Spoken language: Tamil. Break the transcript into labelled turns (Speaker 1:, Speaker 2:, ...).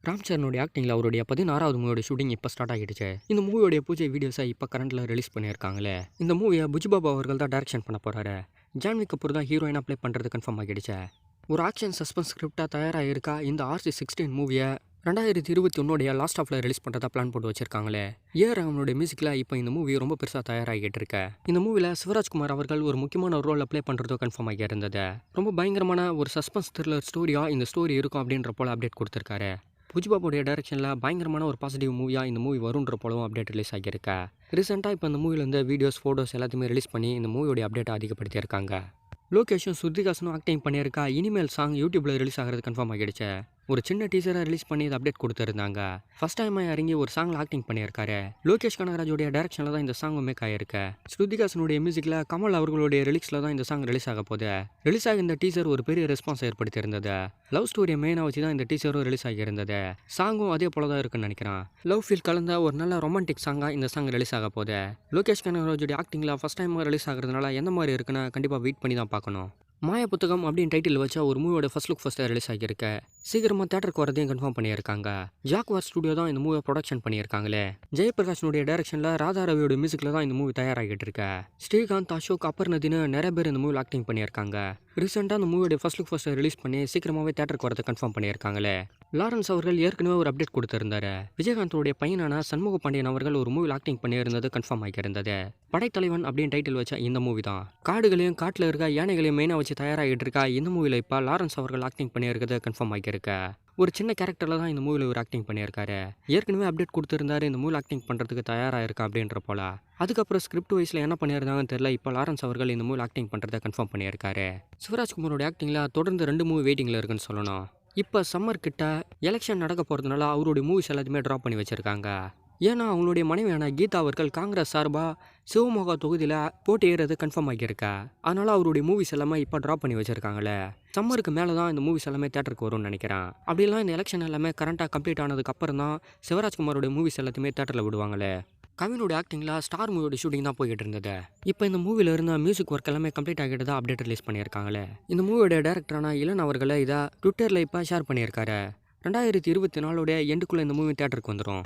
Speaker 1: ராம் சரணுடைய ஆக்டிங்கில் அவருடைய 16வது மூவியோட ஷூட்டிங் இப்போ ஸ்டார்ட் ஆகிடுச்சு. இந்த மூவியோடைய பூஜை வீடியோஸை இப்போ கரண்ட்டில் ரிலீஸ் பண்ணியிருக்காங்களே. இந்த மூவியை புஜ்பாபு அவர்கள் தான் டைரக்ஷன் பண்ண போகிறாரு. ஜான்வி கபூர் தான் ஹீரோயினாக ப்ளே பண்ணுறது கன்ஃபார்ம் ஆகிடுச்சு. ஒரு ஆக்ஷன் சஸ்பென்ஸ் ஸ்கிரிப்டாக தயாராக இருக்கா இந்த RC16 மூவியை 2021 லாஸ்ட் ஆஃபில் ரிலீஸ் பண்ணுறதா பிளான் போட்டு வச்சிருக்காங்களே. ரஹ்மானுடைய மியூசிக்கில் இப்போ இந்த மூவி ரொம்ப பெருசாக தயாராகிட்டு இருக்கு. இந்த மூவியில் சிவராஜ்குமார் அவர்கள் ஒரு முக்கியமான ஒரு ரோலில் ப்ளே பண்ணுறதோ கன்ஃபார்ம் ஆகி இருந்தது. ரொம்ப பயங்கரமான ஒரு சஸ்பென்ஸ் த்ரில்லர் ஸ்டோரியாக இந்த ஸ்டோரி இருக்கும் அப்படின்ற போல அப்டேட் கொடுத்துருக்காரு. புஜ்பாபுடைய டைரக்ஷனில் பயங்கரமான ஒரு பாசிட்டிவ் மூவியாக இந்த மூவி வருன்ற போலவும் அப்டேட் ரிலீஸ் ஆகியிருக்கா. ரீசெண்டாக இப்போ இந்த மூவிலேருந்து வீடியோஸ் ஃபோட்டோஸ் எல்லாத்தையுமே ரிலீஸ் பண்ணி இந்த மூவியோடைய அப்டேட்டை அதிகப்படுத்தியிருக்காங்க. லோகேஷும் ஸ்ருதிகாசனும் ஆக்டிங் பண்ணியிருக்கா. இனிமேல் சாங் யூடியூப்பில் ரிலீஸ் ஆகிறது கன்ஃபார்ம் ஆகிடுச்சு. ஒரு சின்ன டீசரை ரிலீஸ் பண்ணி இது அப்டேட் கொடுத்துருந்தாங்க. ஃபர்ஸ்ட் டைம் இறங்கி ஒரு சாங்கில் ஆக்டிங் பண்ணியிருக்காரு. லோகேஷ் கனகராஜோடைய டைரக்ஷனில் தான் இந்த சாங் மேக் ஆகிருக்கு. ஸ்ருதிகாசனுடைய மியூசிக்கில் கமல் அவர்களுடைய ரிலீக்ஸில் தான் இந்த சாங் ரிலீஸ் ஆக போகுது. ரிலீஸ் ஆகி இந்த டீசர் ஒரு பெரிய ரெஸ்பான்ஸ் ஏற்படுத்தியிருந்தது. லவ் ஸ்டோரியை மெயினாக வச்சு தான் இந்த டீசரும் ரிலீஸ் ஆகியிருந்தது. சாங்கும் அதே போல தான் இருக்குன்னு நினைக்கிறேன். லவ் ஃபீல் கலந்த ஒரு நல்ல ரொமான்டிக் சாங்காக இந்த சாங் ரிலீஸ் ஆக போகுது. லோகேஷ் கனகராஜோடைய ஆக்டிங்கில் ஃபர்ஸ்ட் டைம் ரிலீஸ் ஆகிறதுனால எந்த மாதிரி இருக்குன்னு கண்டிப்பாக வெயிட் பண்ணி தான் பார்க்கணும். மாய புத்தகம் அப்படின்னு டைட்டில் வச்சா ஒரு மூவியோட ஃபர்ஸ்ட் லுக் ஃபர்ஸ்ட்டாக ரிலீஸ் ஆகியிருக்கு. சீக்கிரமாக தேட்டருக்கு வரதையும் கன்ஃபார்ம் பண்ணியிருக்காங்க. ஜாக்வார் ஸ்டுடியோ தான் இந்த மூவியை ப்ரொடக்ஷன் பண்ணியிருக்காங்களே. ஜெயபிரகாஷனுடைய டைரக்ஷனில் ராதா ரவியோட மியூசிக்கில் தான் இந்த மூவி தயாராகிட்டு இருக்கு. ஸ்ரீகாந்த், அசோக், அப்பர்ணதின்னு நிறைய பேர் இந்த மூவியில் ஆக்டிங் பண்ணியிருக்காங்க. ரீசெண்டாக அந்த மூவியோட ஃபர்ஸ்ட் லுக் ஃபர்ஸ்ட்டை ரிலீஸ் பண்ணி சீக்கிரமாகவே தேட்டருக்கு வரதை கன்ஃபார்ம் பண்ணியிருக்காங்களே. லாரன்ஸ் அவர்கள் ஏற்கனவே ஒரு அப்டேட் கொடுத்திருந்தாரு. விஜயகாந்தோடைய பையனான சண்முக பாண்டியன் அவர்கள் ஒரு மூவியில் ஆக்டிங் பண்ணியிருந்தது கன்ஃபார்ம் ஆகியிருந்தது. படைத்தலைவன் அப்படின்னு டைட்டில் வச்ச இந்த மூவி தான். காடுகளையும் காட்டில் இருக்க யானைகளையும் மெயினாக வச்சு தயாராகிட்டு இருக்கா. இந்த மூவியில் இப்போ லாரன்ஸ் அவர்கள் ஆக்டிங் பண்ணியிருக்கிறது கன்ஃபார்ம் ஆகியிருக்கு. ஒரு சின்ன கேரக்டரில் தான் இந்த மூவியில் ஒரு ஆக்டிங் பண்ணியிருக்காரு. ஏற்கனவே அப்டேட் கொடுத்துருந்தாரு இந்த மூவியில் ஆக்டிங் பண்ணுறதுக்கு தயாராக இருக்கா அப்படின்ற போல. அதுக்கப்புறம் ஸ்கிரிப்ட் வைஸில் என்ன பண்ணியிருந்தாங்கன்னு தெரியல. இப்போ லாரன்ஸ் அவர்கள் இந்த மூவியில் ஆக்டிங் பண்ணுறதை கன்ஃபார்ம் பண்ணியிருக்காரு. சிவராஜ்குமாரோட ஆக்டிங்கில் தொடர்ந்து 2 மூவி வெயிட்டிங்கில் இருக்குன்னு சொல்லணும். இப்போ சம்மர் கிட்ட எலெக்ஷன் நடக்க போகிறதுனால அவருடைய மூவிஸ் எல்லாத்தையுமே ட்ராப் பண்ணி வச்சுருக்காங்க. ஏன்னா அவங்களுடைய மனைவியான கீதா அவர்கள் காங்கிரஸ் சார்பாக சிவமோகா தொகுதியில் போட்டியிடுறது கன்ஃபார்ம் ஆகியிருக்கா. அதனால் அவருடைய மூவிஸ் எல்லாமே இப்போ ட்ராப் பண்ணி வச்சுருக்காங்களே. சம்மருக்கு மேலே தான் இந்த மூவிஸ் எல்லாமே தேட்டருக்கு வரும்னு நினைக்கிறேன். அப்படிலாம் இந்த எலெக்ஷன் எல்லாமே கரண்ட்டாக கம்ப்ளீட் ஆனதுக்கப்புறம் தான் சிவராஜ்குமாரோட மூவிஸ் எல்லாத்தையுமே தேட்டரில் விடுவாங்களே. கவினோட ஆக்டிங்கில் ஸ்டார் மூவியோட ஷூட்டிங் தான் போய்கிட்டு இருந்தது. இப்போ இந்த மூவியில் இருந்த மியூசிக் ஒர்க் எல்லாமே கம்ப்ளீட் ஆகிட்டு தான் அப்டேட் ரிலீஸ் பண்ணியிருக்காங்களே. இந்த மூவியோட டேரக்டரான இளன் அவர்களை இதை ட்விட்டரில் இப்போ ஷேர் பண்ணியிருக்காரு. 2024 எண்டுக்குள்ளே இந்த மூவி தேட்டருக்கு வந்துடும்.